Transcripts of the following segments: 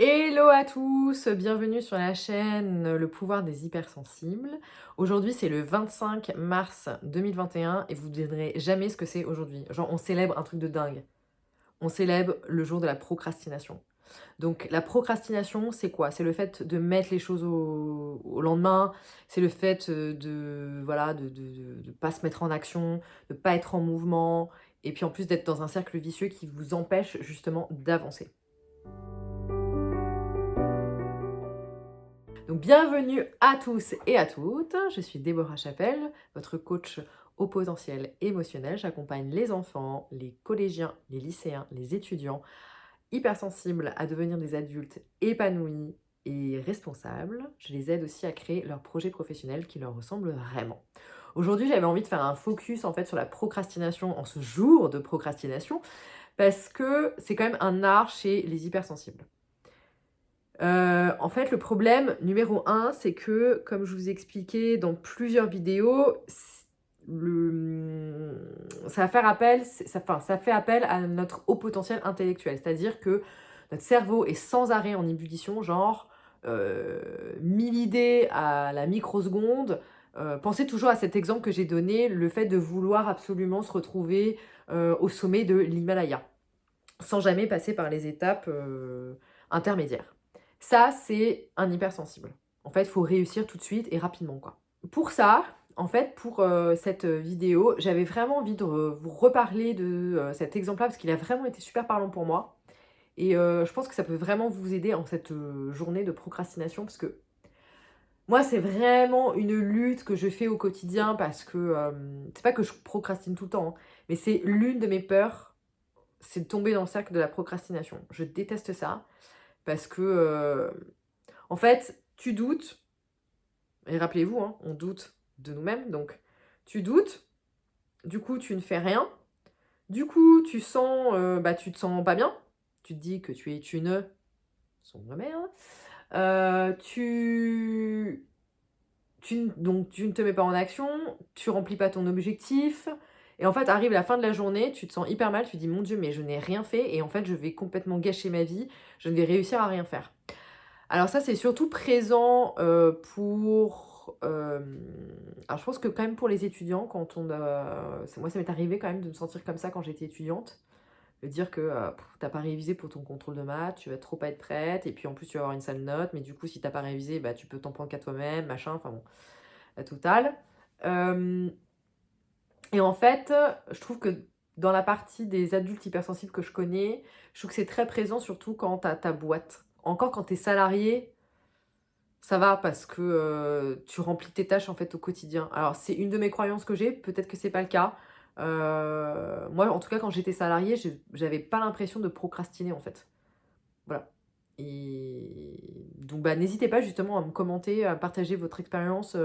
Hello à tous, bienvenue sur la chaîne Le pouvoir des hypersensibles. Aujourd'hui, c'est le 25 mars 2021 et vous ne devinerez jamais ce que c'est aujourd'hui. Genre, on célèbre un truc de dingue. On célèbre le jour de la procrastination. Donc, la procrastination, c'est quoi? C'est le fait de mettre les choses au lendemain, c'est le fait de pas se mettre en action, de pas être en mouvement, et puis en plus d'être dans un cercle vicieux qui vous empêche justement d'avancer. Donc bienvenue à tous et à toutes, je suis Déborah Chapelle, votre coach au potentiel émotionnel. J'accompagne les enfants, les collégiens, les lycéens, les étudiants hypersensibles à devenir des adultes épanouis et responsables. Je les aide aussi à créer leur projet professionnel qui leur ressemble vraiment. Aujourd'hui, j'avais envie de faire un focus en fait sur la procrastination en ce jour de procrastination parce que c'est quand même un art chez les hypersensibles. En fait, le problème numéro un, c'est que, comme je vous ai expliqué dans plusieurs vidéos, ça va faire appel, ça fait appel à notre haut potentiel intellectuel. C'est-à-dire que notre cerveau est sans arrêt en ébullition, genre 1000 idées à la microseconde. Pensez toujours à cet exemple que j'ai donné, le fait de vouloir absolument se retrouver au sommet de l'Himalaya, sans jamais passer par les étapes intermédiaires. Ça, c'est un hypersensible. En fait, il faut réussir tout de suite et rapidement, quoi. Pour ça, en fait, pour cette vidéo, j'avais vraiment envie de vous reparler de cet exemple-là parce qu'il a vraiment été super parlant pour moi. Et je pense que ça peut vraiment vous aider en cette journée de procrastination parce que moi, c'est vraiment une lutte que je fais au quotidien parce que c'est pas que je procrastine tout le temps, hein, mais c'est l'une de mes peurs, c'est de tomber dans le cercle de la procrastination. Je déteste ça parce que, en fait, tu doutes, et rappelez-vous, hein, on doute de nous-mêmes, donc tu doutes, du coup, tu ne fais rien, du coup, tu te sens pas bien, tu te dis que tu es une sombre merde, donc tu ne te mets pas en action, tu remplis pas ton objectif, et en fait, arrive la fin de la journée, tu te sens hyper mal, tu te dis: «Mon Dieu, mais je n'ai rien fait et en fait, je vais complètement gâcher ma vie, je ne vais réussir à rien faire». Alors ça, c'est surtout présent, alors je pense que quand même pour les étudiants, quand on a moi ça m'est arrivé quand même de me sentir comme ça quand j'étais étudiante. De dire que, tu pas révisé pour ton contrôle de maths, tu vas trop pas être prête et puis en plus tu vas avoir une sale note, mais du coup si t'as pas révisé, bah, tu peux t'en prendre qu'à toi-même, machin, enfin bon, la totale. Hem Et en fait, je trouve que dans la partie des adultes hypersensibles que je connais, je trouve que c'est très présent surtout quand tu as ta boîte. Encore quand tu es salarié, ça va parce que, tu remplis tes tâches, en fait, au quotidien. Alors c'est une de mes croyances que j'ai, peut-être que c'est pas le cas. Moi, en tout cas, quand j'étais salariée, j'avais pas l'impression de procrastiner, en fait. Voilà. Et donc, bah, n'hésitez pas justement à me commenter, à partager votre expérience,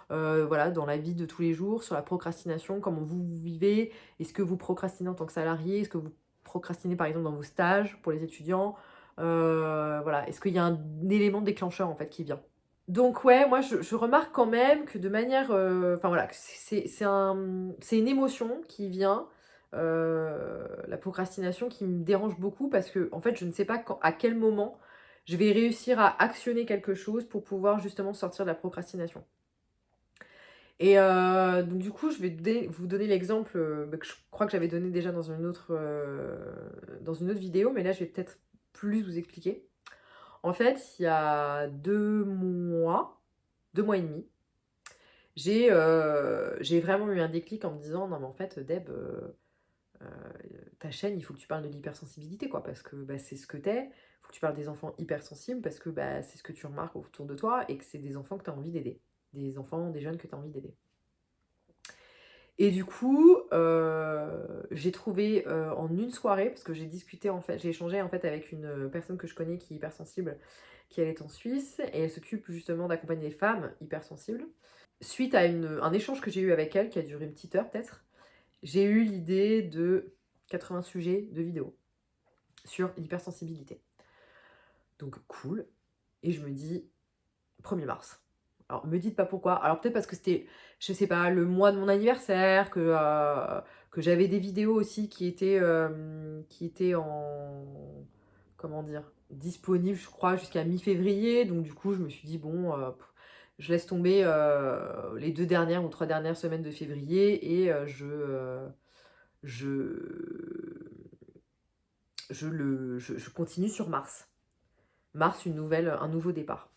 voilà, dans la vie de tous les jours, sur la procrastination, comment vous vivez. Est-ce que vous procrastinez en tant que salarié? Est-ce que vous procrastinez, par exemple, dans vos stages pour les étudiants? Voilà, est-ce qu'il y a un élément déclencheur, en fait, qui vient? Donc ouais, moi je remarque quand même que de manière, enfin voilà, que c'est une émotion qui vient, la procrastination qui me dérange beaucoup parce que en fait, je ne sais pas à quel moment je vais réussir à actionner quelque chose pour pouvoir justement sortir de la procrastination. Et donc du coup, je vais vous donner l'exemple, que je crois que j'avais donné déjà dans une autre vidéo, mais là je vais peut-être plus vous expliquer. En fait, il y a 2 mois et demi, j'ai vraiment eu un déclic en me disant: «Non mais en fait, Deb, heu, ta chaîne, il faut que tu parles de l'hypersensibilité quoi, parce que, bah, c'est ce que tu es. Il faut que tu parles des enfants hypersensibles parce que, bah, c'est ce que tu remarques autour de toi et que c'est des enfants que tu as envie d'aider. Des enfants, des jeunes que tu as envie d'aider». Et du coup, j'ai trouvé, en une soirée, parce que j'ai échangé en fait avec une personne que je connais qui est hypersensible, qui elle est en Suisse et elle s'occupe justement d'accompagner les femmes hypersensibles. Suite à un échange que j'ai eu avec elle, qui a duré une petite heure peut-être, j'ai eu l'idée de 80 sujets de vidéos sur l'hypersensibilité. Donc cool, et je me dis: 1er mars. Alors me dites pas pourquoi. Alors peut-être parce que c'était, je sais pas, le mois de mon anniversaire, que j'avais des vidéos aussi qui étaient en comment dire? disponible, je crois, jusqu'à mi-février. Donc du coup, je me suis dit, bon, je laisse tomber les 2 dernières ou 3 dernières semaines de février et je je continue sur mars. Mars, un nouveau départ.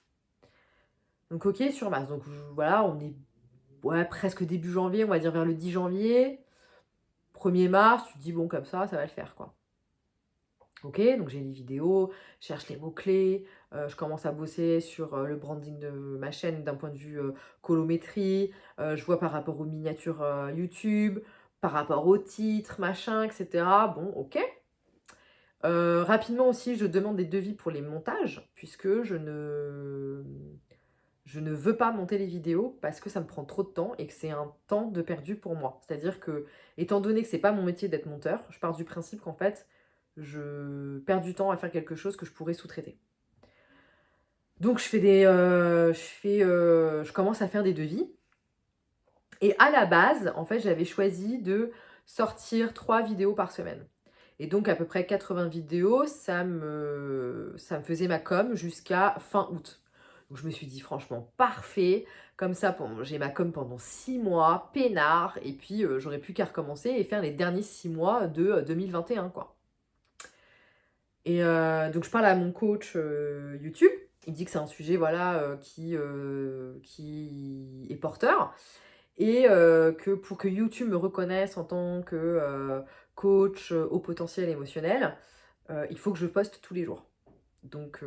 Donc OK, sur mars. Donc voilà, on est ouais, presque début janvier, on va dire vers le 10 janvier. 1er mars, tu te dis: «Bon, comme ça va le faire, quoi». OK, donc j'ai les vidéos, je cherche les mots-clés, je commence à bosser sur, le branding de ma chaîne d'un point de vue, colométrie, je vois par rapport aux miniatures, YouTube, par rapport aux titres, machin, et cetera. Bon, OK. Rapidement aussi, je demande des devis pour les montages puisque je ne veux pas monter les vidéos parce que ça me prend trop de temps et que c'est un temps de perdu pour moi. C'est-à-dire que, étant donné que c'est pas mon métier d'être monteur, je pars du principe qu'en fait, je perds du temps à faire quelque chose que je pourrais sous-traiter. Donc je commence à faire des devis. Et à la base, en fait, j'avais choisi de sortir 3 vidéos par semaine. Et donc à peu près 80 vidéos, ça me faisait ma com jusqu'à fin août. Donc je me suis dit franchement parfait, comme ça j'ai ma com pendant 6 mois, peinard, et puis j'aurais plus qu'à recommencer et faire les derniers 6 mois de 2021 quoi. Et donc je parle à mon coach YouTube, il dit que c'est un sujet voilà, qui est porteur. Et que pour que YouTube me reconnaisse en tant que coach au potentiel émotionnel, il faut que je poste tous les jours. Donc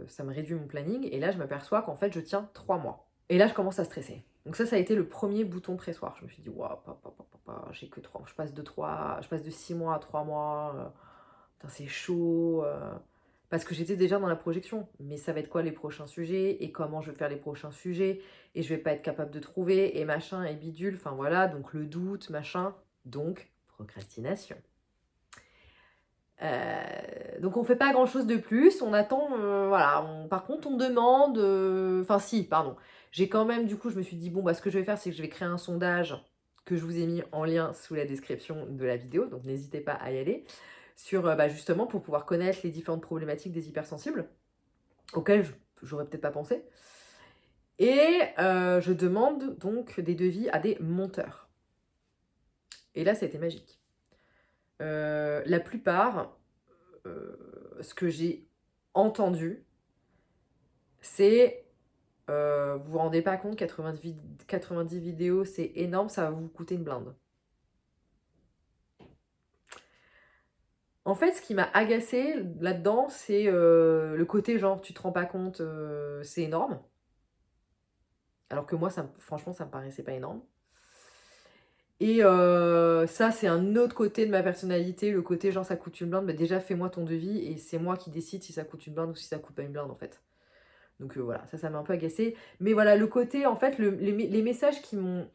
ça me réduit mon planning et là je m'aperçois qu'en fait je tiens 3 mois. Et là je commence à stresser. Donc ça a été le premier bouton pressoir. Je me suis dit waouh, j'ai que 3, je passe de 6 mois à 3 mois. Putain, c'est chaud. Parce que j'étais déjà dans la projection. Mais ça va être quoi les prochains sujets et comment je vais faire les prochains sujets et je vais pas être capable de trouver et machin et bidule. Enfin voilà, donc le doute, machin. Donc procrastination. Donc on fait pas grand chose de plus, on attend, voilà, par contre on demande, enfin si, pardon, j'ai quand même du coup je me suis dit bon bah ce que je vais faire c'est que je vais créer un sondage que je vous ai mis en lien sous la description de la vidéo, donc n'hésitez pas à y aller, sur bah, justement pour pouvoir connaître les différentes problématiques des hypersensibles, auxquelles j'aurais peut-être pas pensé. Et je demande donc des devis à des monteurs. Et là ça a été magique. La plupart, ce que j'ai entendu, c'est vous vous rendez pas compte, 90 vidéos, c'est énorme, ça va vous coûter une blinde. En fait, ce qui m'a agacée là-dedans, c'est le côté genre, tu te rends pas compte, c'est énorme. Alors que moi, franchement, ça me paraissait pas énorme. Et ça, c'est un autre côté de ma personnalité, le côté genre, ça coûte une blinde. Bah, déjà, fais-moi ton devis et c'est moi qui décide si ça coûte une blinde ou si ça coûte pas une blinde, en fait. Donc voilà, ça m'a un peu agacée. Mais voilà, le côté, en fait, les messages qui m'ont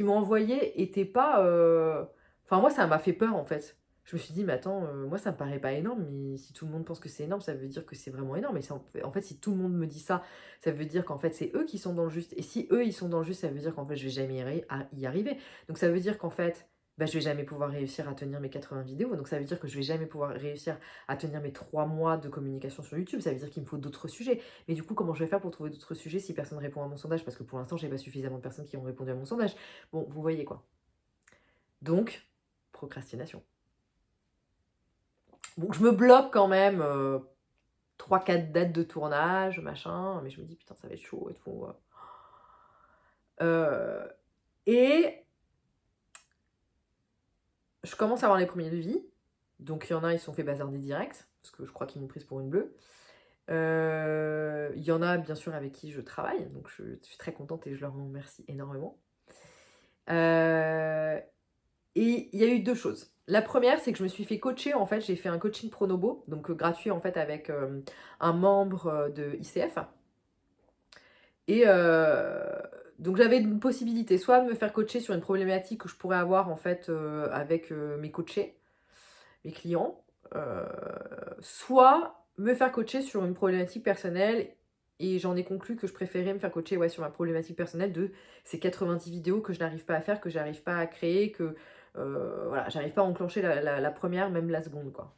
envoyés étaient pas... Enfin, moi, ça m'a fait peur, en fait. Je me suis dit, mais attends, moi, ça me paraît pas énorme, mais si tout le monde pense que c'est énorme, ça veut dire que c'est vraiment énorme. Et en fait, si tout le monde me dit ça, ça veut dire qu'en fait, c'est eux qui sont dans le juste. Et si eux, ils sont dans le juste, ça veut dire qu'en fait, je vais jamais y arriver. Donc ça veut dire qu'en fait, bah, je vais jamais pouvoir réussir à tenir mes 80 vidéos. Donc ça veut dire que je vais jamais pouvoir réussir à tenir mes 3 mois de communication sur YouTube. Ça veut dire qu'il me faut d'autres sujets. Mais du coup, comment je vais faire pour trouver d'autres sujets si personne ne répond à mon sondage? Parce que pour l'instant, j'ai pas suffisamment de personnes qui ont répondu à mon sondage. Bon, vous voyez quoi. Donc, procrastination. Bon, je me bloque quand même 3-4 dates de tournage, machin, mais je me dis putain, ça va être chaud et tout. Et je commence à avoir les premiers devis. Donc il y en a, ils se sont fait bazarder direct, parce que je crois qu'ils m'ont prise pour une bleue. Il y en a bien sûr avec qui je travaille, donc je suis très contente et je leur en remercie énormément. Et il y a eu 2 choses. La première, c'est que je me suis fait coacher, en fait, j'ai fait un coaching Pronobo, donc gratuit en fait avec un membre de ICF. Et donc j'avais une possibilité, soit de me faire coacher sur une problématique que je pourrais avoir en fait avec mes coachés, mes clients, soit me faire coacher sur une problématique personnelle. Et j'en ai conclu que je préférais me faire coacher sur ma problématique personnelle de ces 90 vidéos que je n'arrive pas à faire, que j'arrive pas à créer, que voilà, j'arrive pas à enclencher la première, même la seconde, quoi.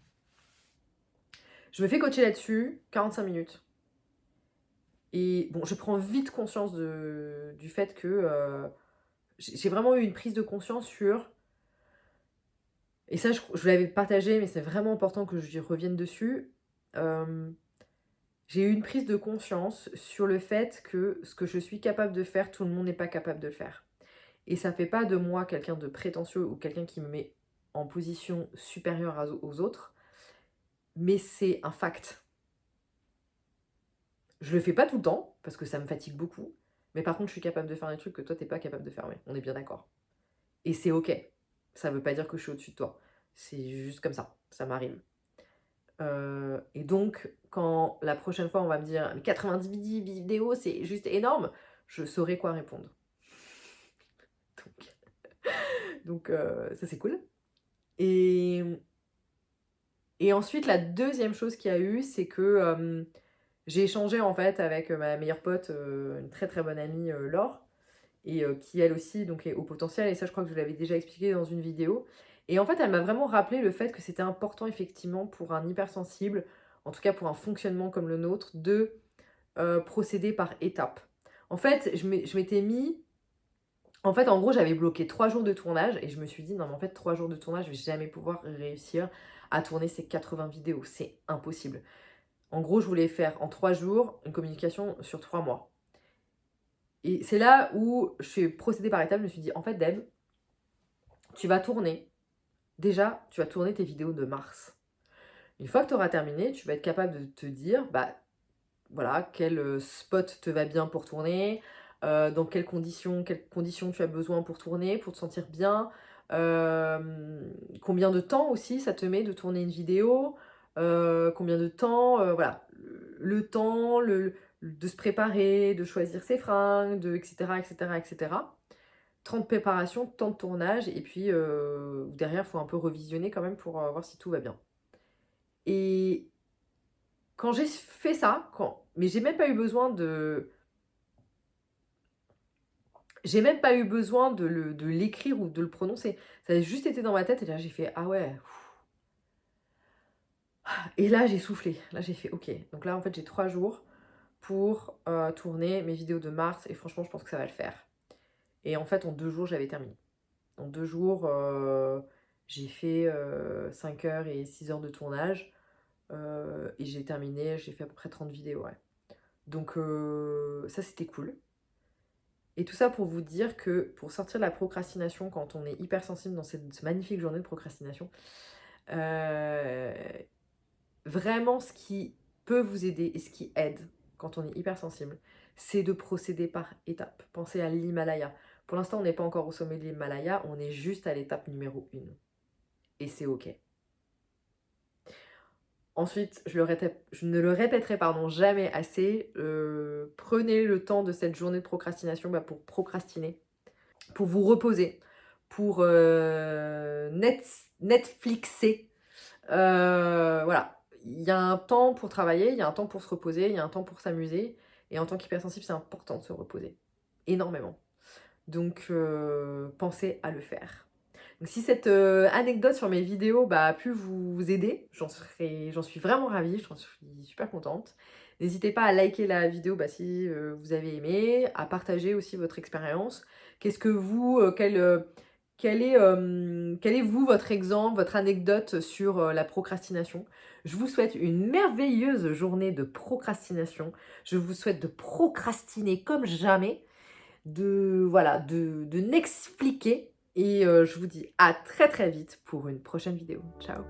Je me fais coacher là-dessus, 45 minutes. Et bon, je prends vite conscience du fait que j'ai vraiment eu une prise de conscience sur... Et ça, je l'avais partagé, mais c'est vraiment important que j'y revienne dessus. J'ai eu une prise de conscience sur le fait que ce que je suis capable de faire, tout le monde n'est pas capable de le faire. Et ça fait pas de moi quelqu'un de prétentieux ou quelqu'un qui me met en position supérieure aux autres, mais c'est un fact. Je le fais pas tout le temps, parce que ça me fatigue beaucoup, mais par contre, je suis capable de faire des trucs que toi, t'es pas capable de faire, ouais. On est bien d'accord. Et c'est ok. Ça veut pas dire que je suis au-dessus de toi. C'est juste comme ça m'arrive. Et donc, quand la prochaine fois, on va me dire « 90 vidéos, c'est juste énorme », je saurai quoi répondre. Donc ça, c'est cool. Et ensuite, la deuxième chose qu'il y a eu, c'est que j'ai échangé en fait avec ma meilleure pote, une très très bonne amie, Laure, et qui elle aussi donc, est au potentiel, et ça je crois que je vous l'avais déjà expliqué dans une vidéo. Et en fait, elle m'a vraiment rappelé le fait que c'était important effectivement pour un hypersensible, en tout cas pour un fonctionnement comme le nôtre, de procéder par étapes. En fait, je m'étais mis... En fait, en gros, j'avais bloqué 3 jours de tournage et je me suis dit, non mais en fait, 3 jours de tournage, je vais jamais pouvoir réussir à tourner ces 80 vidéos. C'est impossible. En gros, je voulais faire en 3 jours une communication sur 3 mois. Et c'est là où je suis procédée par étapes. Je me suis dit, en fait, Deb, tu vas tourner. Déjà, tu vas tourner tes vidéos de mars. Une fois que tu auras terminé, tu vas être capable de te dire, bah voilà, quel spot te va bien pour tourner, dans quelles conditions tu as besoin pour tourner, pour te sentir bien, combien de temps aussi ça te met de tourner une vidéo, combien de temps, voilà, le temps, de se préparer, de choisir ses fringues, etc., etc., etc. Temps de préparation, temps de tournage, et puis derrière, il faut un peu revisionner quand même pour voir si tout va bien. Et quand j'ai fait ça, mais j'ai même pas eu besoin de... J'ai même pas eu besoin de l'écrire ou de le prononcer. Ça a juste été dans ma tête et là j'ai fait « Ah ouais !» Et là j'ai soufflé. Là j'ai fait « Ok ». Donc là en fait j'ai 3 jours pour tourner mes vidéos de mars et franchement je pense que ça va le faire. Et en fait en 2 jours j'avais terminé. En 2 jours j'ai fait 5 heures et 6 heures de tournage et j'ai terminé, j'ai fait à peu près 30 vidéos. Ouais. Donc ça c'était cool. Et tout ça pour vous dire que pour sortir de la procrastination, quand on est hypersensible dans cette magnifique journée de procrastination, vraiment ce qui peut vous aider et ce qui aide quand on est hypersensible, c'est de procéder par étapes. Pensez à l'Himalaya. Pour l'instant, on n'est pas encore au sommet de l'Himalaya, on est juste à l'étape numéro 1. Et c'est ok. Ensuite, je ne le répéterai jamais assez, prenez le temps de cette journée de procrastination pour procrastiner, pour vous reposer, pour Netflixer. Voilà, il y a un temps pour travailler, il y a un temps pour se reposer, il y a un temps pour s'amuser. Et en tant qu'hypersensible, c'est important de se reposer, énormément. Donc, pensez à le faire. Donc, si cette anecdote sur mes vidéos a pu vous aider, j'en suis vraiment ravie, j'en suis super contente. N'hésitez pas à liker la vidéo si vous avez aimé, à partager aussi votre expérience. Qu'est-ce que vous, quel est vous, votre exemple, votre anecdote sur la procrastination? Je vous souhaite une merveilleuse journée de procrastination. Je vous souhaite de procrastiner comme jamais, de n'expliquer. Et je vous dis à très très vite pour une prochaine vidéo. Ciao!